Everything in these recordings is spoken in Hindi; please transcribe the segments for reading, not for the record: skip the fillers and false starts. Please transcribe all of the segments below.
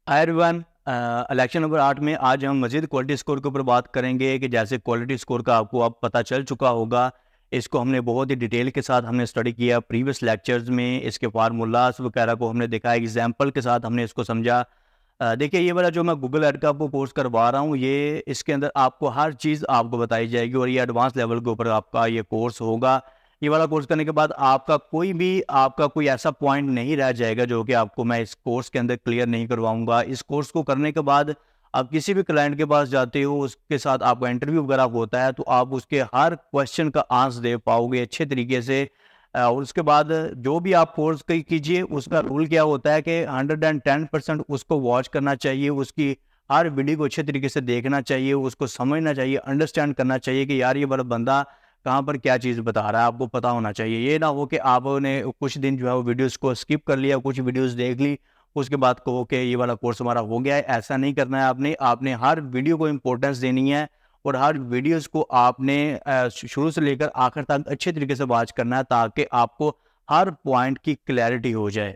Hi everyone. इलेक्शन नंबर 8 में आज हम मज़ीद क्वालिटी स्कोर के ऊपर बात करेंगे कि जैसे क्वालिटी स्कोर का आपको अब पता चल चुका होगा। इसको हमने बहुत ही डिटेल के साथ हमने स्टडी किया प्रीवियस लेक्चर्स में। इसके फार्मूलाज वगैरह को हमने देखा, एग्जांपल के साथ हमने इसको समझा। देखिए, ये वाला जो मैं गूगल ऐड का आपको कोर्स करवा रहा हूँ, ये इसके अंदर आपको हर चीज़ आपको बताई जाएगी और ये एडवांस लेवल के ऊपर आपका ये कोर्स होगा। ये वाला कोर्स करने के बाद आपका कोई ऐसा पॉइंट नहीं रह जाएगा जो कि आपको मैं इस कोर्स के अंदर क्लियर नहीं करवाऊंगा। इस कोर्स को करने के बाद आप किसी भी क्लाइंट के पास जाते हो, उसके साथ आपका इंटरव्यू वगैरह होता है, तो आप उसके हर क्वेश्चन का आंसर दे पाओगे अच्छे तरीके से। और उसके बाद जो भी आप कोर्स कीजिए, उसका रूल क्या होता है कि 110% उसको वॉच करना चाहिए, उसकी हर वीडियो को अच्छे तरीके से देखना चाहिए, उसको समझना चाहिए, अंडरस्टैंड करना चाहिए कि यार ये वाला बंदा कहाँ पर क्या चीज़ बता रहा है, आपको पता होना चाहिए। ये ना हो कि आपने कुछ दिन जो है वो वीडियोस को स्किप कर लिया, कुछ वीडियोस देख ली, उसके बाद कहो कि ये वाला कोर्स हमारा हो गया है। ऐसा नहीं करना है आपने। आपने हर वीडियो को इम्पोर्टेंस देनी है और हर वीडियोस को आपने शुरू से लेकर आखिर तक अच्छे तरीके से वॉच करना है, ताकि आपको हर पॉइंट की क्लैरिटी हो जाए।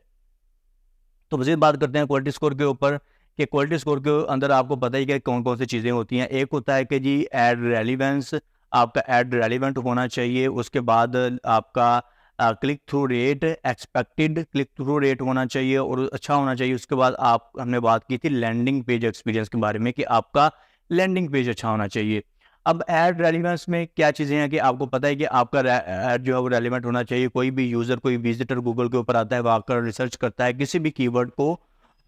तो मज़ीद बात करते हैं क्वालिटी स्कोर के ऊपर कि क्वालिटी स्कोर के अंदर आपको पता ही कि कौन कौन सी चीज़ें होती हैं। एक होता है कि जी एड रेलिवेंस, आपका एड रेलिवेंट होना चाहिए। उसके बाद आपका click through rate, expected click through rate होना चाहिए और अच्छा होना चाहिए। उसके बाद हमने बात की थी लैंडिंग पेज एक्सपीरियंस के बारे में कि आपका लैंडिंग पेज अच्छा होना चाहिए। अब एड रेलिवेंस में क्या चीज़ें हैं कि आपको पता है कि आपका एड जो है वो रेलिवेंट होना चाहिए। कोई भी यूज़र, कोई विजिटर गूगल के ऊपर आता है, वो आकर रिसर्च करता है किसी भी कीवर्ड को,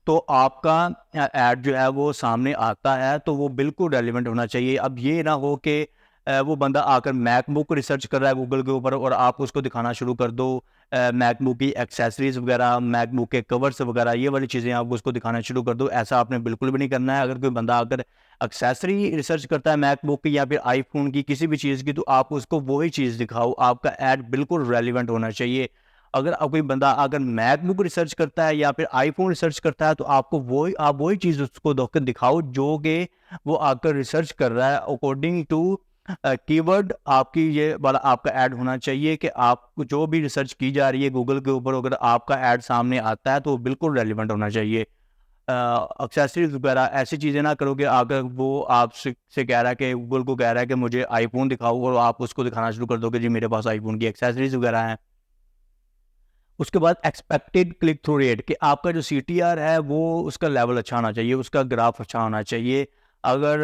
तो आपका ऐड जो है वो सामने आता है, तो वो बिल्कुल रेलिवेंट होना चाहिए। अब ये ना हो कि वो बंदा आकर मैकबुक रिसर्च कर रहा है गूगल के ऊपर और आप उसको दिखाना शुरू कर दो मैकबुक की एक्सेसरीज वगैरह, मैकबुक के कवर्स वगैरह, ये वाली चीज़ें आप उसको दिखाना शुरू कर दो। ऐसा आपने बिल्कुल भी नहीं करना है। अगर कोई बंदा आकर एक्सेसरी रिसर्च करता है मैकबुक की या फिर आईफोन की किसी भी चीज़ की, तो आप उसको वही चीज़ दिखाओ। आपका ऐड बिल्कुल रेलिवेंट होना चाहिए। अगर कोई बंदा अगर मैकबुक रिसर्च करता है या फिर आईफोन रिसर्च करता है, तो आप वही चीज़ उसको दिखाओ जो कि वो आकर रिसर्च कर रहा है अकॉर्डिंग टू कीवर्ड। आपकी ये वाला आपका ऐड होना चाहिए कि आप जो भी रिसर्च की जा रही है गूगल के ऊपर, अगर आपका ऐड सामने आता है तो वो बिल्कुल रेलिवेंट होना चाहिए। एक्सेसरीज वगैरह ऐसी चीज़ें ना करो कि अगर वो आपसे से कह रहा है कि गूगल को कह रहा है कि मुझे आईफोन दिखाओ और आप उसको दिखाना शुरू कर दो कि जी मेरे पास आईफोन की एक्सेसरीज वगैरह हैं। उसके बाद एक्सपेक्टेड क्लिक थ्रू रेट कि आपका जो सीटीआर है वो उसका लेवल अच्छा होना चाहिए, उसका ग्राफ अच्छा होना चाहिए। अगर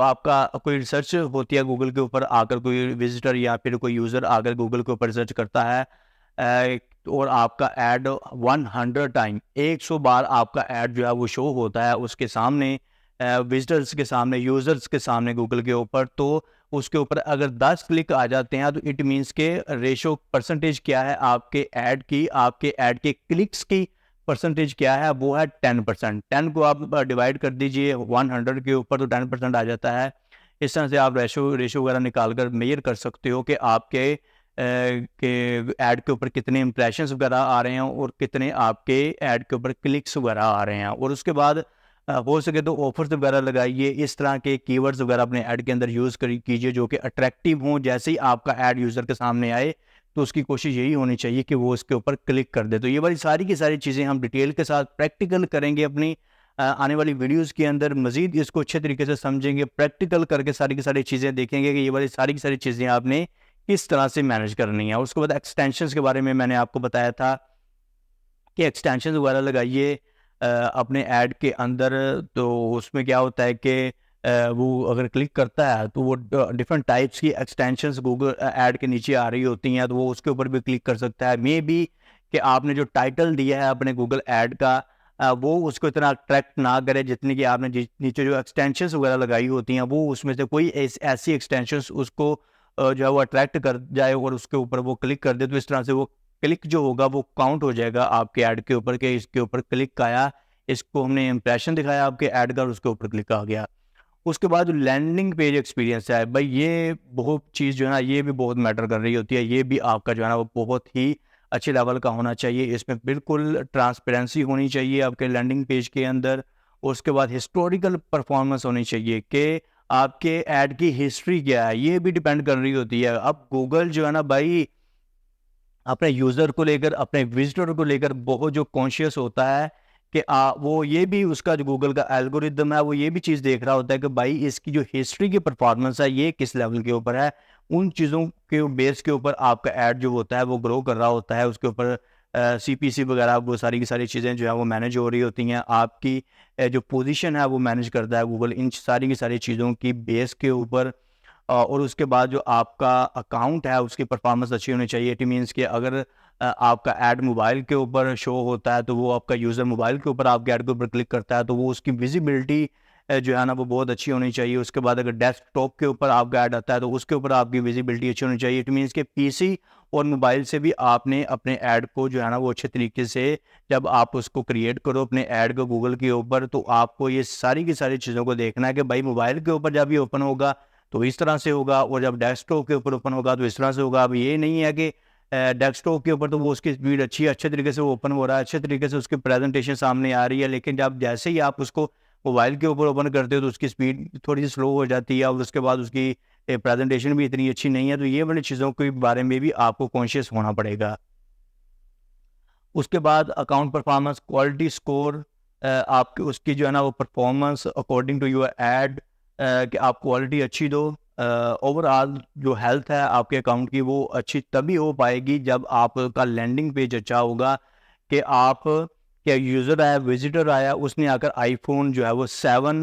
आपका कोई रिसर्च होती है गूगल के ऊपर, आकर कोई विजिटर या फिर कोई यूज़र आकर गूगल के ऊपर रिसर्च करता है और आपका ऐड 100 टाइम 100 बार आपका ऐड जो है वो शो होता है उसके सामने, विजिटर्स के सामने, यूज़र्स के सामने गूगल के ऊपर, तो उसके ऊपर अगर 10 क्लिक आ जाते हैं तो इट मीन्स के रेशो परसेंटेज क्या है आपके ऐड के क्लिक्स की परसेंटेज क्या है, वो है 10%। 10 को आप डिवाइड कर दीजिए 100 के ऊपर, तो 10% आ जाता है। इस तरह से आप रेशो रेशो वगैरह निकाल कर मेजर कर सकते हो कि आपके के ऐड के ऊपर कितने इंप्रेशंस वगैरह आ रहे हैं और कितने आपके ऐड के ऊपर क्लिक्स वगैरह आ रहे हैं। और उसके बाद हो सके तो ऑफर्स वगैरह लगाइए, इस तरह के कीवर्ड्स वगैरह अपने ऐड के अंदर यूज़ कीजिए जो कि अट्रैक्टिव हों। जैसे ही आपका ऐड यूज़र के सामने आए, तो उसकी कोशिश यही होनी चाहिए कि वो उसके ऊपर क्लिक कर दे। तो ये वाली सारी की सारी चीज़ें हम डिटेल के साथ प्रैक्टिकल करेंगे अपनी आने वाली वीडियोज़ के अंदर। मज़ीद इसको अच्छे तरीके से समझेंगे, प्रैक्टिकल करके सारी की सारी चीज़ें देखेंगे कि ये वाली सारी की सारी चीज़ें आपने किस तरह से मैनेज करनी है। उसके बाद एक्सटेंशंस के बारे में मैंने आपको बताया था कि एक्सटेंशंस वगैरह लगाइए अपने ऐड के अंदर। तो उसमें क्या होता है कि वो अगर क्लिक करता है तो वो डिफरेंट टाइप्स की एक्सटेंशंस गूगल ऐड के नीचे आ रही होती हैं, तो वो उसके ऊपर भी क्लिक कर सकता है। मे बी कि आपने जो टाइटल दिया है अपने गूगल ऐड का, वो उसको इतना अट्रैक्ट ना करे जितनी कि आपने नीचे जो एक्सटेंशंस वगैरह लगाई होती हैं, वो उसमें से कोई ऐसी एक्सटेंशंस उसको जो है वो अट्रैक्ट कर जाए और उसके ऊपर वो क्लिक कर दे, तो इस तरह से वो क्लिक जो होगा वो काउंट हो जाएगा आपके ऐड के ऊपर कि इसके ऊपर क्लिक आया, इसको हमने इंप्रेशन दिखाया आपके ऐड का और उसके ऊपर क्लिक आ गया। उसके बाद जो लैंडिंग पेज एक्सपीरियंस है भाई, ये बहुत चीज़ जो है ना, ये भी बहुत मैटर कर रही होती है। ये भी आपका जो है ना वो बहुत ही अच्छे लेवल का होना चाहिए। इसमें बिल्कुल ट्रांसपेरेंसी होनी चाहिए आपके लैंडिंग पेज के अंदर। उसके बाद हिस्टोरिकल परफॉर्मेंस होनी चाहिए कि आपके ऐड की हिस्ट्री क्या है, ये भी डिपेंड कर रही होती है। अब गूगल जो है ना भाई, अपने यूज़र को लेकर, अपने विजिटर को लेकर बहुत जो कॉन्शियस होता है कि वो ये भी उसका जो गूगल का एल्गोरिदम है वो ये भी चीज़ देख रहा होता है कि भाई इसकी जो हिस्ट्री की परफॉर्मेंस है ये किस लेवल के ऊपर है। उन चीज़ों के बेस के ऊपर आपका ऐड जो होता है वो ग्रो कर रहा होता है, उसके ऊपर सीपीसी वगैरह वो सारी की सारी चीज़ें जो है वो मैनेज हो रही होती हैं। आपकी जो पोजीशन है वो मैनेज करता है गूगल इन सारी की सारी चीज़ों की बेस के ऊपर। और उसके बाद जो आपका अकाउंट है उसकी परफॉर्मेंस अच्छी होनी चाहिए। इट मीन्स कि अगर आपका ऐड मोबाइल के ऊपर शो होता है तो वो आपका यूज़र मोबाइल के ऊपर आपके ऐड के ऊपर क्लिक करता है तो वो उसकी विजिबिलिटी जो है ना वो बहुत अच्छी होनी चाहिए। उसके बाद अगर डेस्कटॉप के ऊपर आपका ऐड आता है तो उसके ऊपर आपकी विजिबिलिटी अच्छी होनी चाहिए। इट मीन्स कि पीसी और मोबाइल से भी आपने अपने ऐड को जो है ना वो अच्छे तरीके से जब आप उसको क्रिएट करो अपने ऐड को गूगल के ऊपर, तो आपको ये सारी की सारी चीज़ों को देखना है कि भाई मोबाइल के ऊपर जब ये ओपन होगा तो इस तरह से होगा और जब डेस्कटॉप के ऊपर ओपन होगा तो इस तरह से होगा। अब ये नहीं है कि डेस्कटॉप के ऊपर तो वो उसकी स्पीड अच्छी है, अच्छे तरीके से वो ओपन हो रहा है, अच्छे तरीके से उसकी प्रेजेंटेशन सामने आ रही है, लेकिन जब जैसे ही आप उसको मोबाइल के ऊपर ओपन करते हो तो उसकी स्पीड थोड़ी सी स्लो हो जाती है और उसके बाद उसकी प्रेजेंटेशन भी इतनी अच्छी नहीं है। तो ये वाली चीज़ों के बारे में भी आपको कॉन्शियस होना पड़ेगा। उसके बाद अकाउंट परफॉर्मेंस क्वालिटी स्कोर, आपकी उसकी जो है ना वो performance according to your ad, कि आप क्वालिटी अच्छी दो। ओवरऑल जो हेल्थ है आपके अकाउंट की वो अच्छी तभी हो पाएगी जब आपका लैंडिंग पेज अच्छा होगा कि आप क्या यूज़र आया विजिटर आया उसने आकर आईफोन जो है वो 7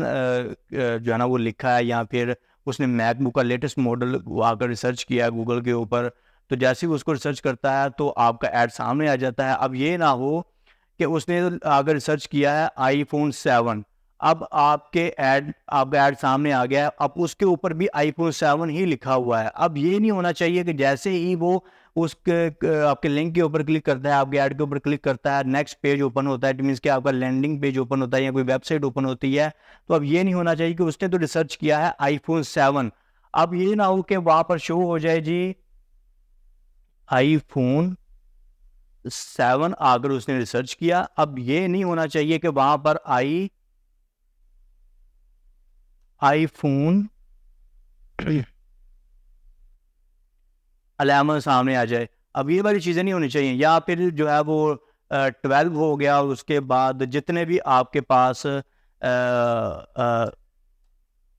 जो है ना वो लिखा है, या फिर उसने मैकबुक का लेटेस्ट मॉडल वो आकर रिसर्च किया है गूगल के ऊपर, तो जैसे ही उसको रिसर्च करता है तो आपका ऐड सामने आ जाता है। अब ये ना हो कि उसने अगर रिसर्च किया है आईफोन 7, अब आपका ऐड सामने आ गया है, अब उसके ऊपर भी आईफोन 7 ही लिखा हुआ है। अब ये नहीं होना चाहिए कि जैसे ही वो आपके लिंक के ऊपर क्लिक करता है, आपके ऐड के ऊपर क्लिक करता है, नेक्स्ट पेज ओपन होता है, इट मीन्स कि आपका लैंडिंग पेज ओपन होता है या कोई वेबसाइट ओपन होती है। तो अब ये नहीं होना चाहिए कि उसने तो रिसर्च किया है आईफोन 7, अब ये ना हो कि वहां पर शो हो जाए जी आईफोन 7 अगर उसने रिसर्च किया। अब ये नहीं होना चाहिए कि वहां पर आईफोन 11 सामने आ जाए। अब ये वाली चीज़ें नहीं होनी चाहिए। या फिर जो है वो 12 हो गया और उसके बाद जितने भी आपके पास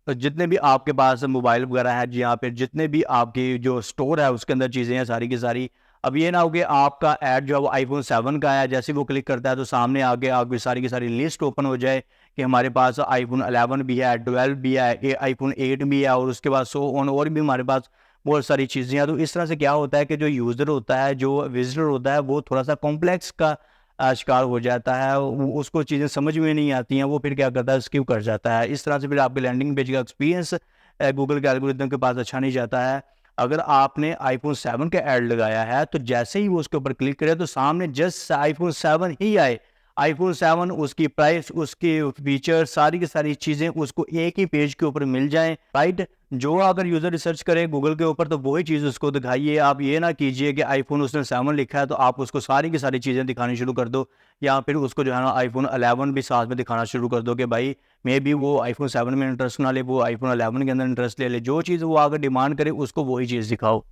जितने भी आपके पास मोबाइल वगैरह है, जी हाँ, फिर जितने भी आपकी जो स्टोर है उसके अंदर चीज़ें हैं सारी की सारी। अब ये ना हो कि आपका ऐड जो है वो आईफोन 7 का है, जैसे वो क्लिक करता है तो सामने आगे आपकी सारी की सारी लिस्ट ओपन हो जाए कि हमारे पास आईफोन 11 भी है, 12 भी है, आईफोन 8 भी है और उसके बाद सो ऑन और भी हमारे पास बहुत सारी चीज़ें हैं। तो इस तरह से क्या होता है कि जो यूज़र होता है, जो विजिटर होता है, वो थोड़ा सा कॉम्प्लेक्स का शिकार हो जाता है। उसको चीज़ें समझ में नहीं आती हैं, वो फिर क्या करता है स्किप कर जाता है। इस तरह से फिर आपके लैंडिंग पेज का एक्सपीरियंस गूगल के एल्गोरिदम के पास अच्छा नहीं जाता है। अगर आपने आईफोन 7 का ऐड लगाया है तो जैसे ही वो उसके ऊपर क्लिक करे तो सामने जस्ट आईफोन 7 ही आए। आईफोन 7 उसकी प्राइस, उसके फीचर, सारी की सारी चीज़ें उसको एक ही पेज के ऊपर मिल जाएं, राइट। जो अगर यूज़र रिसर्च करे गूगल के ऊपर तो वही चीज़ उसको दिखाइए। आप ये ना कीजिए कि आईफोन उसने 7 लिखा है तो आप उसको सारी की सारी चीज़ें दिखानी शुरू कर दो, या फिर उसको जो है ना आईफोन 11 भी साथ में दिखाना शुरू कर दो कि भाई मे बी वो आईफोन 7 में इंटरेस्ट ना ले, वो आईफोन 11 के अंदर इंटरेस्ट ले ले। जो चीज़ वो आगे डिमांड करे उसको वही चीज़ दिखाओ।